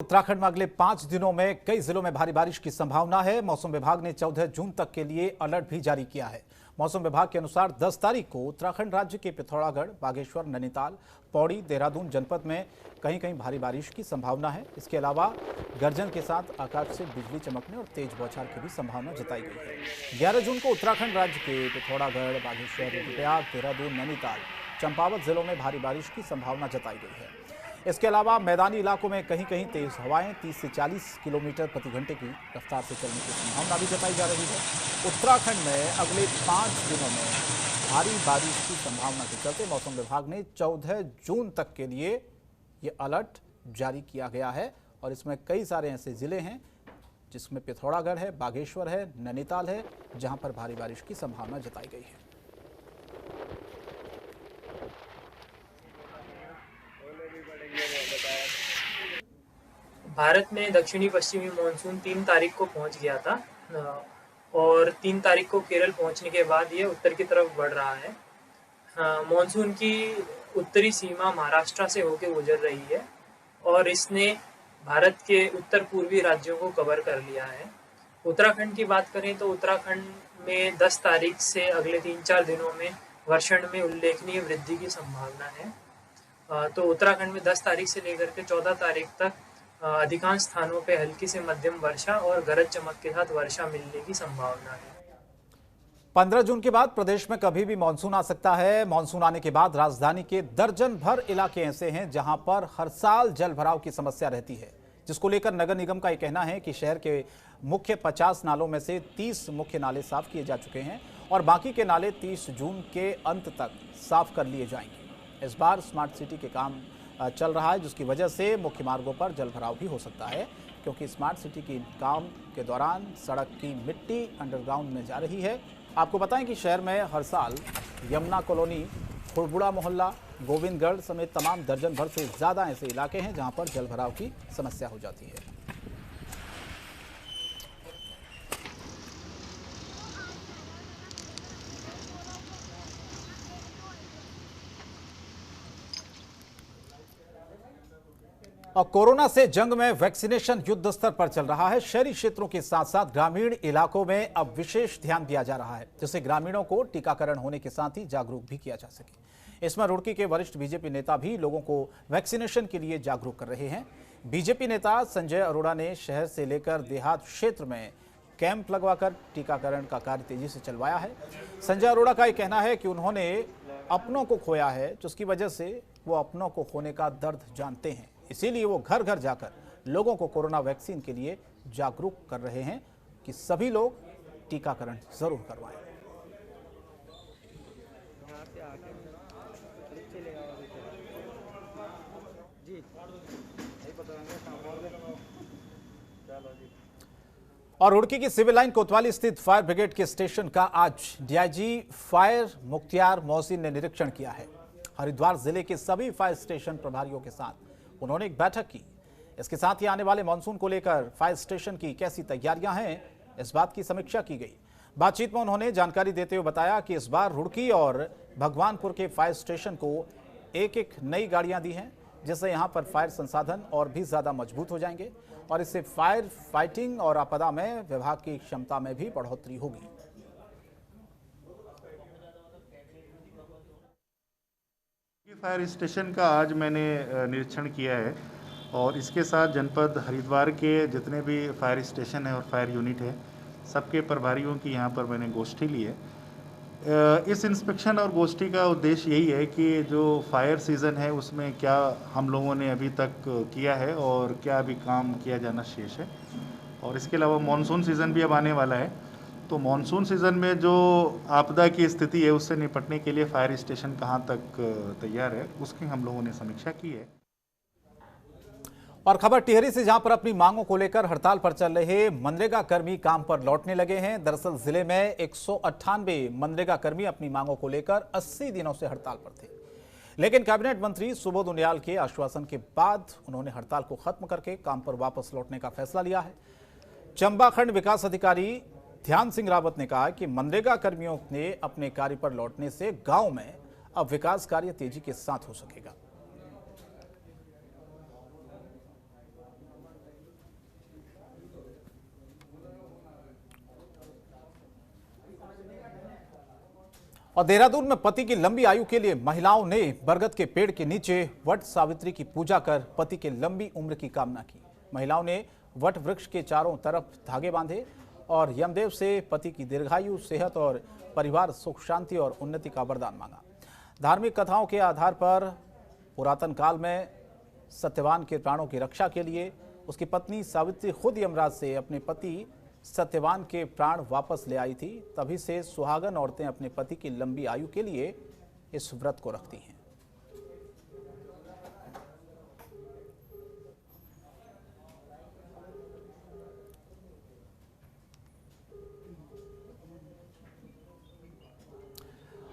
उत्तराखंड में अगले 5 दिनों में कई जिलों में भारी बारिश की संभावना है। मौसम विभाग ने 14 जून तक के लिए अलर्ट भी जारी किया है। मौसम विभाग के अनुसार 10 तारीख को उत्तराखंड राज्य के पिथौरागढ़, बागेश्वर, नैनीताल, पौड़ी, देहरादून जनपद में कहीं कहीं भारी बारिश की संभावना है। इसके अलावा गर्जन के साथ आकाश से बिजली चमकने और तेज बौछार की भी संभावना जताई गई है। 11 जून को उत्तराखंड राज्य के पिथौरागढ़, बागेश्वर, रुद्रप्रयाग, देहरादून, नैनीताल, चंपावत जिलों में भारी बारिश की संभावना जताई गई है। इसके अलावा मैदानी इलाकों में कहीं कहीं तेज हवाएं 30 से 40 किलोमीटर प्रति घंटे की रफ्तार से चलने की संभावना भी जताई जा रही है। उत्तराखंड में अगले 5 दिनों में भारी बारिश की संभावना के चलते मौसम विभाग ने 14 जून तक के लिए ये अलर्ट जारी किया गया है और इसमें कई सारे ऐसे जिले हैं जिसमें पिथौरागढ़ है, बागेश्वर है, नैनीताल है, जहां पर भारी बारिश की संभावना जताई गई है। भारत में दक्षिणी पश्चिमी मानसून 3 तारीख को पहुंच गया था और 3 तारीख को केरल पहुंचने के बाद ये उत्तर की तरफ बढ़ रहा है। मानसून की उत्तरी सीमा महाराष्ट्र से होकर गुजर रही है और इसने भारत के उत्तर पूर्वी राज्यों को कवर कर लिया है। उत्तराखंड की बात करें तो उत्तराखंड में 10 तारीख से अगले 3-4 दिनों में वर्षण में उल्लेखनीय वृद्धि की संभावना है। तो उत्तराखंड में 10 तारीख से लेकर के 14 तारीख तक अधिकांश स्थानों पे हल्की से मध्यम वर्षा और गरज चमक के साथ वर्षा मिलने की संभावना है। 15 जून के बाद प्रदेश में कभी भी मानसून आ सकता है। मानसून आने के बाद राजधानी के दर्जन भर इलाके ऐसे हैं जहां पर हर साल जल भराव की समस्या रहती है, जिसको लेकर नगर निगम का यह कहना है कि शहर के मुख्य 50 नालों में से 30 मुख्य नाले साफ किए जा चुके हैं और बाकी के नाले 30 जून के अंत तक साफ कर लिए जाएंगे। इस बार स्मार्ट सिटी के काम चल रहा है, जिसकी वजह से मुख्य मार्गों पर जल भराव भी हो सकता है, क्योंकि स्मार्ट सिटी के काम के दौरान सड़क की मिट्टी अंडरग्राउंड में जा रही है। आपको बताएं कि शहर में हर साल यमुना कॉलोनी, खुड़बुड़ा मोहल्ला, गोविंदगढ़ समेत तमाम दर्जन भर से ज़्यादा ऐसे इलाके हैं जहां पर जल भराव की समस्या हो जाती है। और कोरोना से जंग में वैक्सीनेशन युद्ध स्तर पर चल रहा है। शहरी क्षेत्रों के साथ साथ ग्रामीण इलाकों में अब विशेष ध्यान दिया जा रहा है, जिससे ग्रामीणों को टीकाकरण होने के साथ ही जागरूक भी किया जा सके। इसमें रुड़की के वरिष्ठ बीजेपी नेता भी लोगों को वैक्सीनेशन के लिए जागरूक कर रहे हैं। बीजेपी नेता संजय अरोड़ा ने शहर से लेकर देहात क्षेत्र में कैंप लगवाकर टीकाकरण का कार्य तेजी से चलवाया है। संजय अरोड़ा का यह कहना है कि उन्होंने अपनों को खोया है, जिसकी वजह से वो अपनों को खोने का दर्द जानते हैं। इसीलिए वो घर घर जाकर लोगों को कोरोना वैक्सीन के लिए जागरूक कर रहे हैं कि सभी लोग टीकाकरण जरूर करवाएं। और रुड़की की सिविल लाइन कोतवाली स्थित फायर ब्रिगेड के स्टेशन का आज डीआईजी फायर मुख्तियार मोहसिन ने निरीक्षण किया है। हरिद्वार जिले के सभी फायर स्टेशन प्रभारियों के साथ उन्होंने एक बैठक की। इसके साथ ही आने वाले मानसून को लेकर फायर स्टेशन की कैसी तैयारियां हैं, इस बात की समीक्षा की गई। बातचीत में उन्होंने जानकारी देते हुए बताया कि इस बार रुड़की और भगवानपुर के फायर स्टेशन को एक नई गाड़ियां दी हैं, जिससे यहां पर फायर संसाधन और भी ज्यादा मजबूत हो जाएंगे और इससे फायर फाइटिंग और आपदा में विभाग की क्षमता में भी बढ़ोतरी होगी। फायर स्टेशन का आज मैंने निरीक्षण किया है और इसके साथ जनपद हरिद्वार के जितने भी फायर स्टेशन है और फायर यूनिट है, सबके प्रभारियों की यहाँ पर मैंने गोष्ठी ली है। इस इंस्पेक्शन और गोष्ठी का उद्देश्य यही है कि जो फायर सीज़न है उसमें क्या हम लोगों ने अभी तक किया है और क्या अभी काम किया जाना शेष है। और इसके अलावा मानसून सीज़न भी अब आने वाला है, तो मानसून सीज़न में जो आपदा की स्थिति है उससे निपटने के लिए फायर स्टेशन कहां तक तैयार है, उसकी हम लोगों ने समीक्षा की है। और खबर टिहरी से, जहां पर अपनी मांगों को लेकर हड़ताल पर चल रहे मनरेगा कर्मी काम पर लौटने लगे हैं। दरअसल जिले में 198 मनरेगा कर्मी अपनी मांगों को लेकर 80 दिनों से हड़ताल पर थे, लेकिन कैबिनेट मंत्री सुबोध उनियाल के आश्वासन के बाद उन्होंने हड़ताल को खत्म करके काम पर वापस लौटने का फैसला लिया है। चंबा खंड विकास अधिकारी ध्यान सिंह रावत ने कहा कि मनरेगा कर्मियों ने अपने कार्य पर लौटने से गांव में अब विकास कार्य तेजी के साथ हो सकेगा। और देहरादून में पति की लंबी आयु के लिए महिलाओं ने बरगद के पेड़ के नीचे वट सावित्री की पूजा कर पति के लंबी उम्र की कामना की। महिलाओं ने वट वृक्ष के चारों तरफ धागे बांधे और यमदेव से पति की दीर्घायु, सेहत और परिवार सुख शांति और उन्नति का वरदान मांगा। धार्मिक कथाओं के आधार पर पुरातन काल में सत्यवान के प्राणों की रक्षा के लिए उसकी पत्नी सावित्री खुद यमराज से अपने पति सत्यवान के प्राण वापस ले आई थी। तभी से सुहागन औरतें अपने पति की लंबी आयु के लिए इस व्रत को रखती हैं।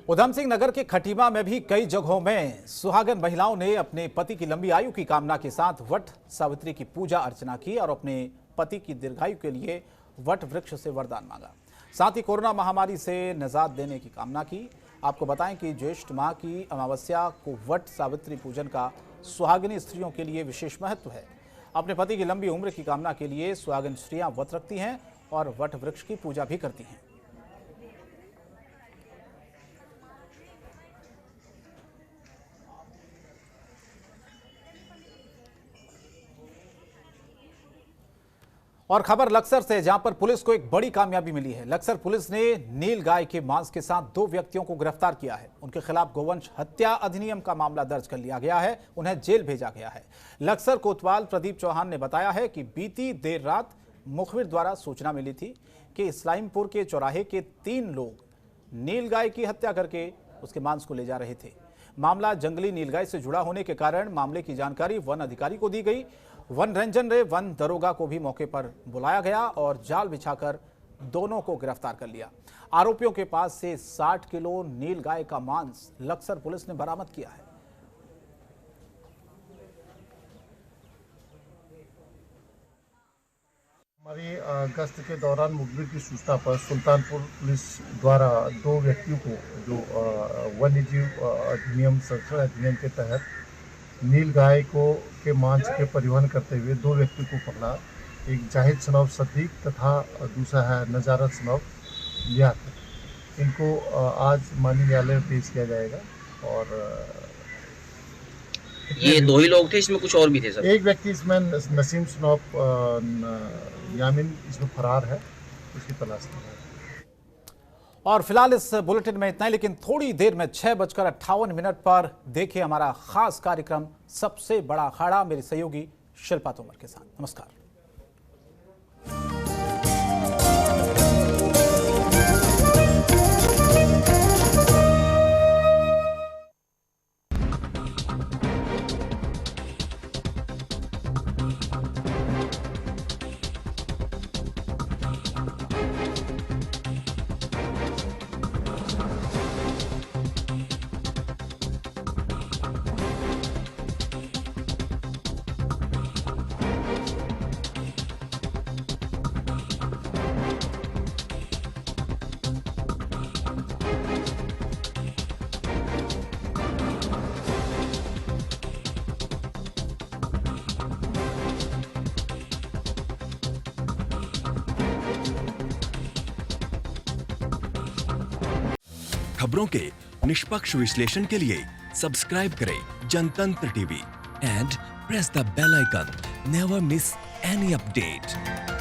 उधम सिंह नगर के खटीमा में भी कई जगहों में सुहागन महिलाओं ने अपने पति की लंबी आयु की कामना के साथ वट सावित्री की पूजा अर्चना की और अपने पति की दीर्घायु के लिए वट वृक्ष से वरदान मांगा। साथ ही कोरोना महामारी से निजात देने की कामना की। आपको बताएं कि ज्येष्ठ माह की अमावस्या को वट सावित्री पूजन का सुहागिनी स्त्रियों के लिए विशेष महत्व है। अपने पति की लंबी उम्र की कामना के लिए सुहागिन स्त्रियां व्रत रखती हैं और वट वृक्ष की पूजा भी करती हैं। और खबर लक्सर से, जहां पर पुलिस को एक बड़ी कामयाबी मिली है। लक्सर पुलिस ने नील गाय के मांस के साथ 2 व्यक्तियों को गिरफ्तार किया है। उनके खिलाफ गोवंश हत्या अधिनियम का मामला दर्ज कर लिया गया है। उन्हें जेल भेजा गया है। लक्सर कोतवाल प्रदीप चौहान ने बताया है कि बीती देर रात मुखबिर द्वारा सूचना मिली थी कि इस्लामपुर के चौराहे के 3 लोग नील गाय की हत्या करके उसके मांस को ले जा रहे थे। मामला जंगली नीलगाय से जुड़ा होने के कारण मामले की जानकारी वन अधिकारी को दी गई। वन रेंजर ने वन दरोगा को भी मौके पर बुलाया गया और जाल बिछाकर दोनों को गिरफ्तार कर लिया। आरोपियों के पास से 60 किलो नीलगाय का मांस लक्सर पुलिस ने बरामद किया है। हमारी गश्त के दौरान मुखबिर की सूचना पर सुल्तानपुर पुलिस द्वारा 2 व्यक्तियों को जो वन्यजीव अधिनियम संरक्षण अधिनियम के तहत नील गाय के मांस के परिवहन करते हुए 2 व्यक्तियों को पकड़ा। एक जाहिद सनौफ सदीक तथा दूसरा है नजारत सनौफ लियाकत। इनको आज माननीय न्यायालय में पेश किया जाएगा। और ये 2 ही लोग थे, इसमें कुछ और भी थे सर? एक व्यक्ति इसमें नसीम सनौफ यामिन इसमें फरार है, उसकी तलाश कर रहा है। और फिलहाल इस बुलेटिन में इतना ही, लेकिन थोड़ी देर में 6:58 पर देखिए हमारा खास कार्यक्रम सबसे बड़ा अखाड़ा, मेरी सहयोगी शिल्पा तोमर के साथ। नमस्कार। खबरों के निष्पक्ष विश्लेषण के लिए सब्सक्राइब करें Jantantra TV and press the bell icon. Never miss any update.